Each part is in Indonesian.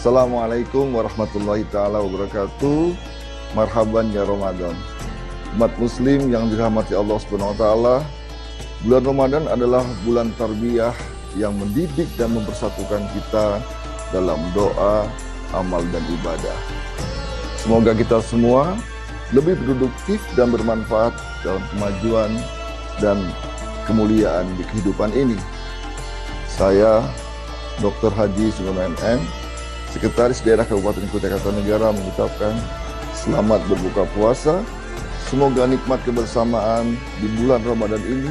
Assalamualaikum warahmatullahi ta'ala wabarakatuh. Marhaban ya Ramadan. Umat muslim yang dirahmati Allah Subhanahu wa taala, bulan Ramadan adalah bulan tarbiyah yang mendidik dan mempersatukan kita dalam doa, amal dan ibadah. Semoga kita semua lebih produktif dan bermanfaat dalam kemajuan dan kemuliaan di kehidupan ini. Saya Dr. Haji Sulaiman MM, Sekretaris Daerah Kabupaten Kutai Kartanegara mengucapkan selamat berbuka puasa. Semoga nikmat kebersamaan di bulan Ramadan ini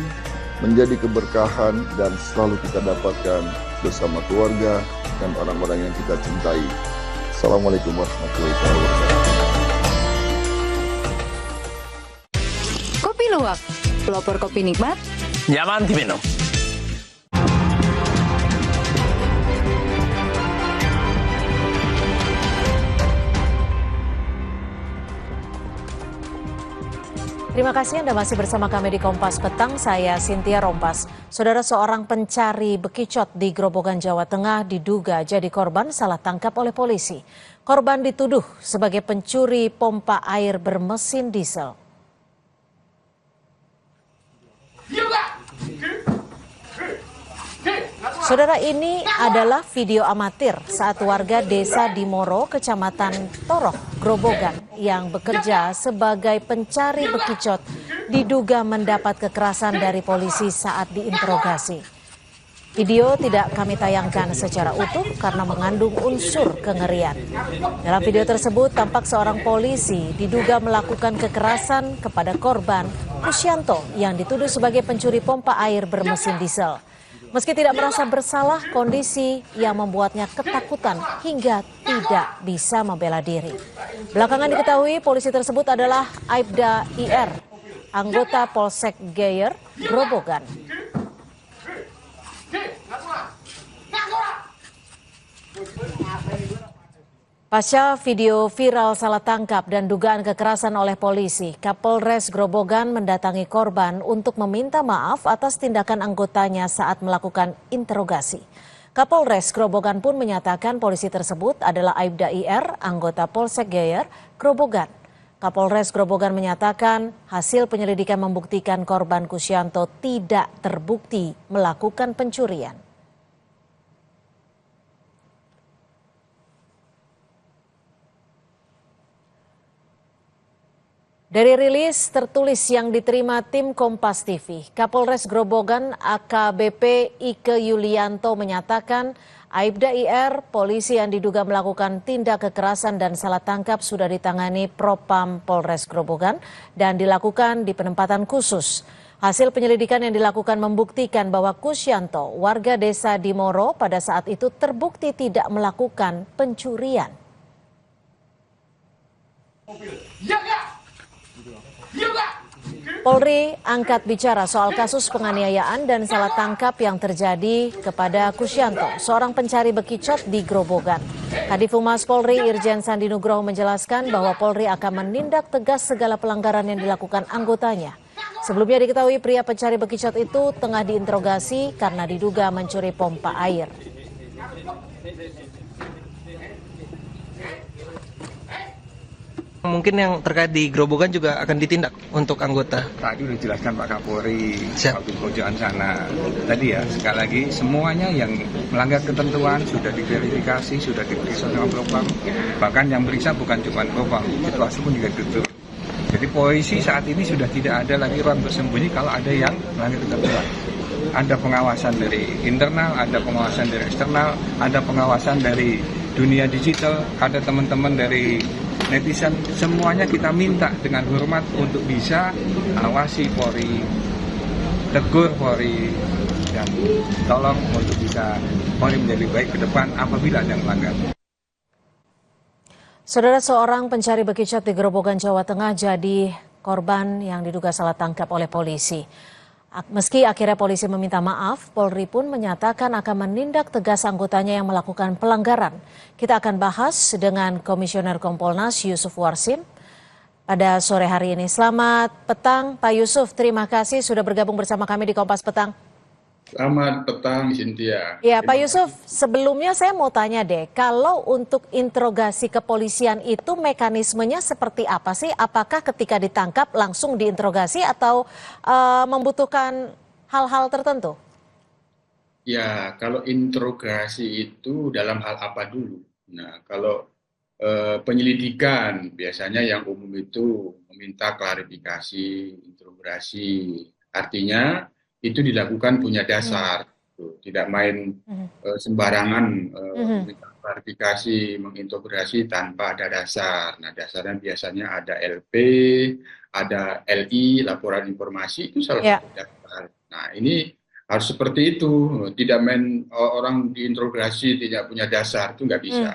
menjadi keberkahan dan selalu kita dapatkan bersama keluarga dan orang-orang yang kita cintai. Assalamualaikum warahmatullahi wabarakatuh. Kopi luwak, pelopor kopi nikmat, nyaman diminum. Terima kasih Anda masih bersama kami di Kompas Petang, saya Cynthia Rompas. Saudara, seorang pencari bekicot di Grobogan, Jawa Tengah diduga jadi korban salah tangkap oleh polisi. Korban dituduh sebagai pencuri pompa air bermesin diesel. Saudara, ini adalah video amatir saat warga desa Dimoro, Kecamatan Torok, Grobogan, yang bekerja sebagai pencari bekicot diduga mendapat kekerasan dari polisi saat diinterogasi. Video tidak kami tayangkan secara utuh karena mengandung unsur kengerian. Dalam video tersebut tampak seorang polisi diduga melakukan kekerasan kepada korban Kusyanto yang dituduh sebagai pencuri pompa air bermesin diesel. Meski tidak merasa bersalah, kondisi yang membuatnya ketakutan hingga tidak bisa membela diri. Belakangan diketahui polisi tersebut adalah Aibda IR, anggota Polsek Geyer, Grobogan. Pasca video viral salah tangkap dan dugaan kekerasan oleh polisi, Kapolres Grobogan mendatangi korban untuk meminta maaf atas tindakan anggotanya saat melakukan interogasi. Kapolres Grobogan pun menyatakan polisi tersebut adalah Aibda IR, anggota Polsek Geyer, Grobogan. Kapolres Grobogan menyatakan hasil penyelidikan membuktikan korban Kusyanto tidak terbukti melakukan pencurian. Dari rilis tertulis yang diterima tim Kompas TV, Kapolres Grobogan AKBP Ike Yulianto menyatakan Aibda IR, polisi yang diduga melakukan tindak kekerasan dan salah tangkap sudah ditangani Propam Polres Grobogan dan dilakukan di penempatan khusus. Hasil penyelidikan yang dilakukan membuktikan bahwa Kusyanto, warga desa Dimoro, pada saat itu terbukti tidak melakukan pencurian. Polri angkat bicara soal kasus penganiayaan dan salah tangkap yang terjadi kepada Kusyanto, seorang pencari bekicot di Grobogan. Kadif Humas Polri Irjen Sandi Nugroho menjelaskan bahwa Polri akan menindak tegas segala pelanggaran yang dilakukan anggotanya. Sebelumnya diketahui pria pencari bekicot itu tengah diinterogasi karena diduga mencuri pompa air. Mungkin yang terkait di Grobogan juga akan ditindak untuk anggota. Tadi sudah dijelaskan Pak Kapolri Siap. waktu pojokan sana. Tadi ya, sekali lagi semuanya yang melanggar ketentuan sudah diverifikasi, sudah diperiksa dengan Propam. Bahkan yang periksa bukan cuma Propam, situasi pun juga tutup. Jadi polisi saat ini sudah tidak ada lagi ruang bersembunyi kalau ada yang melanggar ketentuan. Ada pengawasan dari internal, ada pengawasan dari eksternal, ada pengawasan dari dunia digital, ada teman-teman dari netizen, semuanya kita minta dengan hormat untuk bisa awasi Polri, tegur Polri, dan tolong untuk bisa Polri menjadi baik ke depan apabila ada yang melanggar. Saudara, seorang pencari bekicot di Grobogan, Jawa Tengah jadi korban yang diduga salah tangkap oleh polisi. Meski akhirnya polisi meminta maaf, Polri pun menyatakan akan menindak tegas anggotanya yang melakukan pelanggaran. Kita akan bahas dengan Komisioner Kompolnas Yusuf Warsim pada sore hari ini. Selamat petang Pak Yusuf, terima kasih sudah bergabung bersama kami di Kompas Petang. Selamat petang, Cynthia. Ya, Pak Yusuf, sebelumnya saya mau tanya deh, kalau untuk interogasi kepolisian itu mekanismenya seperti apa sih? Apakah ketika ditangkap langsung diinterogasi atau membutuhkan hal-hal tertentu? Ya, kalau interogasi itu dalam hal apa dulu? Nah, kalau penyelidikan biasanya yang umum itu meminta klarifikasi, interogasi. Artinya itu dilakukan punya dasar, tuh. Tidak main sembarangan meminta klarifikasi, menginterogasi tanpa ada dasar. Nah, dasarnya biasanya ada LP, ada LI, laporan informasi itu salah Ya. satu dasar. Nah, ini harus seperti itu, tidak main orang diinterogasi tidak punya dasar itu nggak bisa.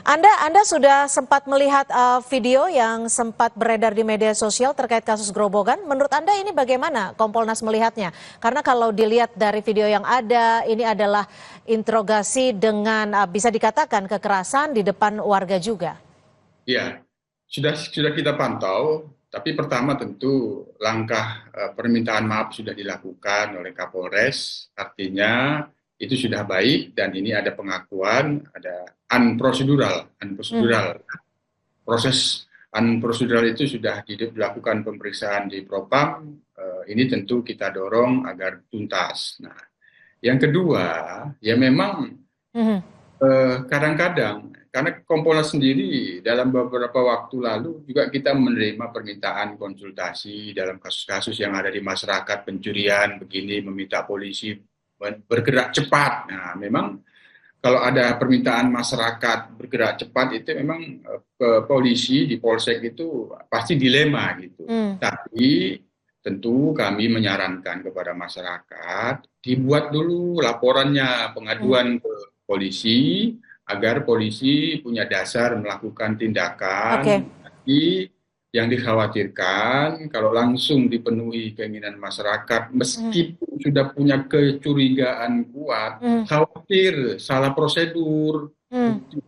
Anda sudah sempat melihat video yang sempat beredar di media sosial terkait kasus Grobogan. Menurut Anda ini bagaimana Kompolnas melihatnya? Karena kalau dilihat dari video yang ada, ini adalah interogasi dengan bisa dikatakan kekerasan di depan warga juga. Ya, sudah kita pantau. Tapi pertama tentu langkah permintaan maaf sudah dilakukan oleh Kapolres. Artinya itu sudah baik dan ini ada pengakuan, ada unprocedural. Proses unprocedural itu sudah dilakukan pemeriksaan di Propam. Ini tentu kita dorong agar tuntas. Nah, yang kedua, ya memang kadang-kadang karena Kompolnas sendiri dalam beberapa waktu lalu juga kita menerima permintaan konsultasi dalam kasus-kasus yang ada di masyarakat pencurian begini meminta polisi bergerak cepat. Nah, memang kalau ada permintaan masyarakat bergerak cepat itu memang polisi di Polsek itu pasti dilema gitu. Tapi tentu kami menyarankan kepada masyarakat dibuat dulu laporannya, pengaduan ke polisi agar polisi punya dasar melakukan tindakan. Tapi yang dikhawatirkan kalau langsung dipenuhi keinginan masyarakat meskipun sudah punya kecurigaan kuat, khawatir salah prosedur,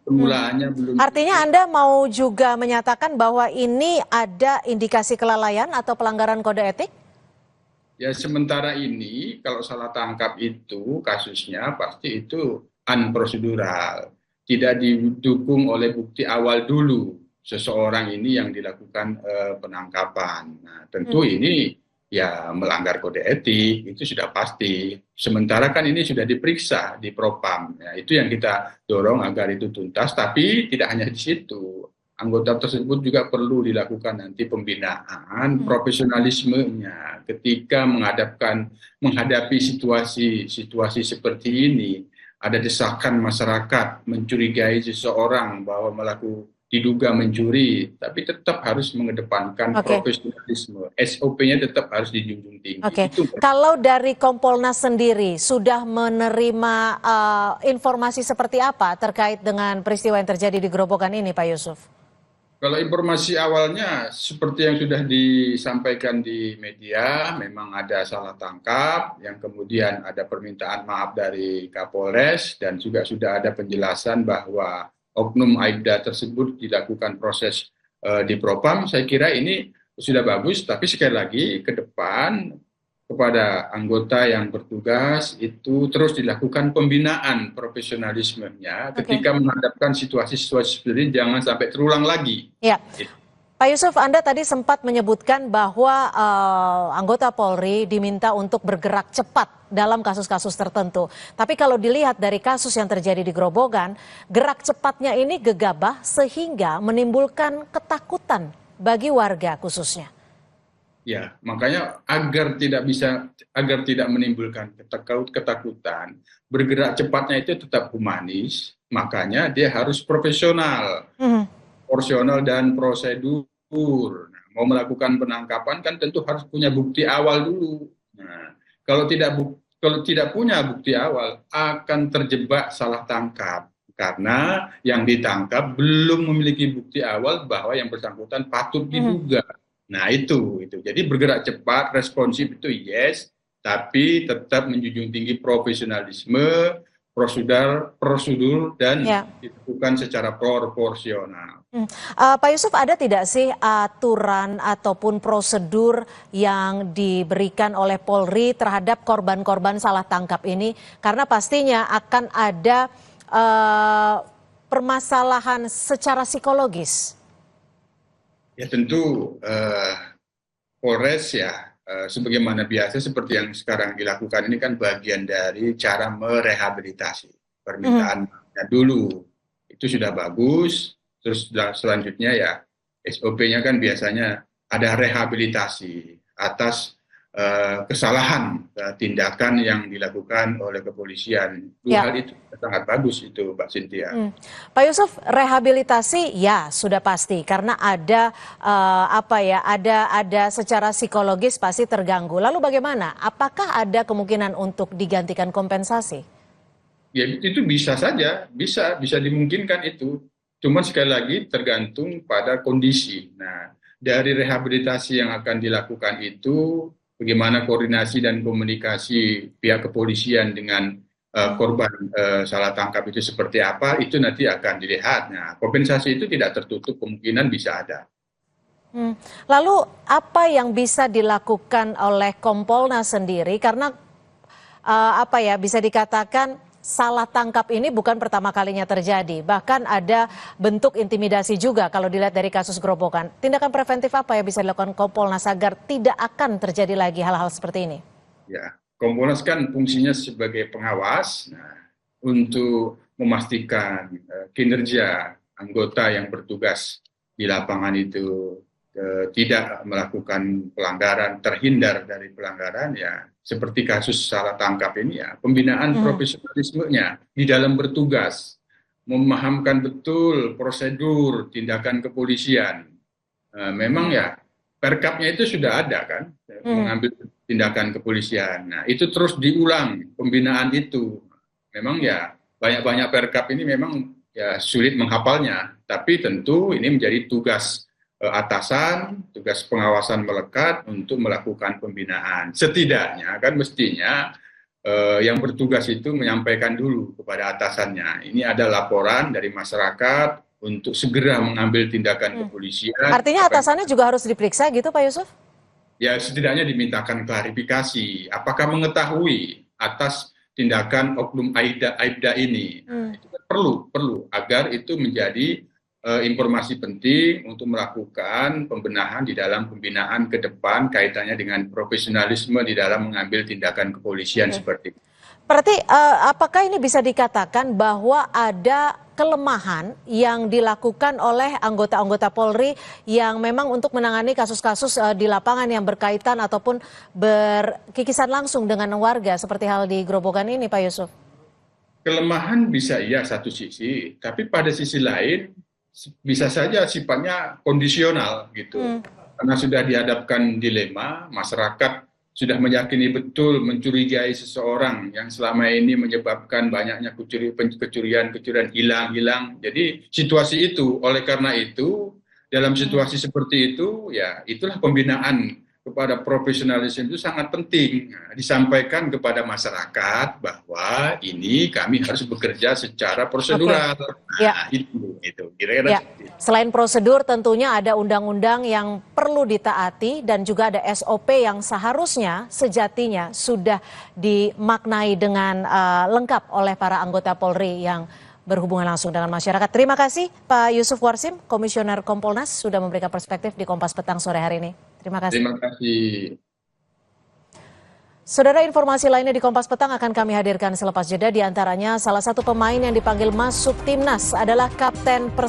permulaannya belum. Artinya Anda mau juga menyatakan bahwa ini ada indikasi kelalaian atau pelanggaran kode etik? Ya sementara ini kalau salah tangkap itu kasusnya pasti itu unprocedural, tidak didukung oleh bukti awal dulu seseorang ini yang dilakukan penangkapan. Nah, tentu ini ya melanggar kode etik, itu sudah pasti. Sementara kan ini sudah diperiksa di Propam. Ya, itu yang kita dorong agar itu tuntas, tapi tidak hanya di situ. Anggota tersebut juga perlu dilakukan nanti pembinaan profesionalismenya ketika menghadapi situasi seperti ini. Ada desakan masyarakat mencurigai seseorang bahwa diduga mencuri, tapi tetap harus mengedepankan profesionalisme. SOP-nya tetap harus dijunjung tinggi. Kalau dari Kompolnas sendiri sudah menerima informasi seperti apa terkait dengan peristiwa yang terjadi di Grobogan ini, Pak Yusuf? Kalau informasi awalnya seperti yang sudah disampaikan di media, memang ada salah tangkap, yang kemudian ada permintaan maaf dari Kapolres dan juga sudah ada penjelasan bahwa oknum Aibda tersebut dilakukan proses di Propam. Saya kira ini sudah bagus, tapi sekali lagi ke depan kepada anggota yang bertugas itu terus dilakukan pembinaan profesionalismenya ketika menghadapkan situasi-situasi seperti ini, jangan sampai terulang lagi. Ya. Pak Yusuf, Anda tadi sempat menyebutkan bahwa anggota Polri diminta untuk bergerak cepat dalam kasus-kasus tertentu. Tapi kalau dilihat dari kasus yang terjadi di Grobogan, gerak cepatnya ini gegabah sehingga menimbulkan ketakutan bagi warga khususnya. Ya, makanya agar tidak menimbulkan ketakutan, bergerak cepatnya itu tetap humanis, makanya dia harus profesional, proporsional dan prosedur. Nah, mau melakukan penangkapan kan tentu harus punya bukti awal dulu. Nah, kalau tidak punya bukti awal akan terjebak salah tangkap karena yang ditangkap belum memiliki bukti awal bahwa yang bersangkutan patut diduga. Nah itu. Jadi bergerak cepat, responsif itu yes, tapi tetap menjunjung tinggi profesionalisme, prosedur dan Ya. dilakukan secara proporsional. Pak Yusuf, ada tidak sih aturan ataupun prosedur yang diberikan oleh Polri terhadap korban-korban salah tangkap ini? Karena pastinya akan ada permasalahan secara psikologis. Ya tentu Polres ya sebagaimana biasa seperti yang sekarang dilakukan ini kan bagian dari cara merehabilitasi permintaannya dulu. Itu sudah bagus. Terus selanjutnya ya SOP-nya kan biasanya ada rehabilitasi atas kesalahan tindakan yang dilakukan oleh kepolisian. Dua hal itu sangat bagus itu, Mbak Cynthia. Pak Yusuf, rehabilitasi ya sudah pasti karena ada ada secara psikologis pasti terganggu. Lalu bagaimana? Apakah ada kemungkinan untuk digantikan kompensasi? Ya itu bisa saja, bisa dimungkinkan itu. Cuma sekali lagi tergantung pada kondisi. Nah, dari rehabilitasi yang akan dilakukan itu, bagaimana koordinasi dan komunikasi pihak kepolisian dengan korban salah tangkap itu seperti apa, itu nanti akan dilihat. Nah, kompensasi itu tidak tertutup kemungkinan bisa ada. Lalu apa yang bisa dilakukan oleh Kompolnas sendiri? Karena bisa dikatakan salah tangkap ini bukan pertama kalinya terjadi. Bahkan ada bentuk intimidasi juga kalau dilihat dari kasus Grobogan. Tindakan preventif apa yang bisa dilakukan Kompolnas agar tidak akan terjadi lagi hal-hal seperti ini? Ya, Kompolnas kan fungsinya sebagai pengawas untuk memastikan kinerja anggota yang bertugas di lapangan itu tidak melakukan pelanggaran, terhindar dari pelanggaran, ya seperti kasus salah tangkap ini ya, pembinaan profesionalismenya di dalam bertugas, memahamkan betul prosedur tindakan kepolisian. Memang ya perkapnya itu sudah ada kan, mengambil tindakan kepolisian. Nah itu terus diulang pembinaan itu. Memang ya banyak-banyak perkap ini memang ya sulit menghafalnya, tapi tentu ini menjadi tugas atasan, tugas pengawasan melekat untuk melakukan pembinaan. Setidaknya kan mestinya yang bertugas itu menyampaikan dulu kepada atasannya. Ini ada laporan dari masyarakat untuk segera mengambil tindakan kepolisian. Artinya atasannya juga harus diperiksa gitu Pak Yusuf? Ya setidaknya dimintakan klarifikasi. Apakah mengetahui atas tindakan oknum Aibda ini? Nah, itu perlu agar itu menjadi informasi penting untuk melakukan pembenahan di dalam pembinaan ke depan kaitannya dengan profesionalisme di dalam mengambil tindakan kepolisian seperti itu. Berarti apakah ini bisa dikatakan bahwa ada kelemahan yang dilakukan oleh anggota-anggota Polri yang memang untuk menangani kasus-kasus di lapangan yang berkaitan ataupun berkikisan langsung dengan warga seperti hal di Grobogan ini Pak Yusuf? Kelemahan bisa iya satu sisi, tapi pada sisi lain bisa saja sifatnya kondisional gitu. Karena sudah dihadapkan dilema, masyarakat sudah meyakini betul mencurigai seseorang yang selama ini menyebabkan banyaknya kecurian hilang. Jadi situasi itu, oleh karena itu dalam situasi seperti itu ya itulah pembinaan kepada profesionalisme itu sangat penting. Disampaikan kepada masyarakat bahwa ini kami harus bekerja secara prosedural. Nah, itu kira-kira. Ya. Selain prosedur tentunya ada undang-undang yang perlu ditaati dan juga ada SOP yang seharusnya sejatinya sudah dimaknai dengan lengkap oleh para anggota Polri yang berhubungan langsung dengan masyarakat. Terima kasih Pak Yusuf Warsim, Komisioner Kompolnas sudah memberikan perspektif di Kompas Petang sore hari ini. Terima kasih. Terima kasih. Saudara, informasi lainnya di Kompas Petang akan kami hadirkan selepas jeda. Di antaranya salah satu pemain yang dipanggil masuk timnas adalah Kapten Persib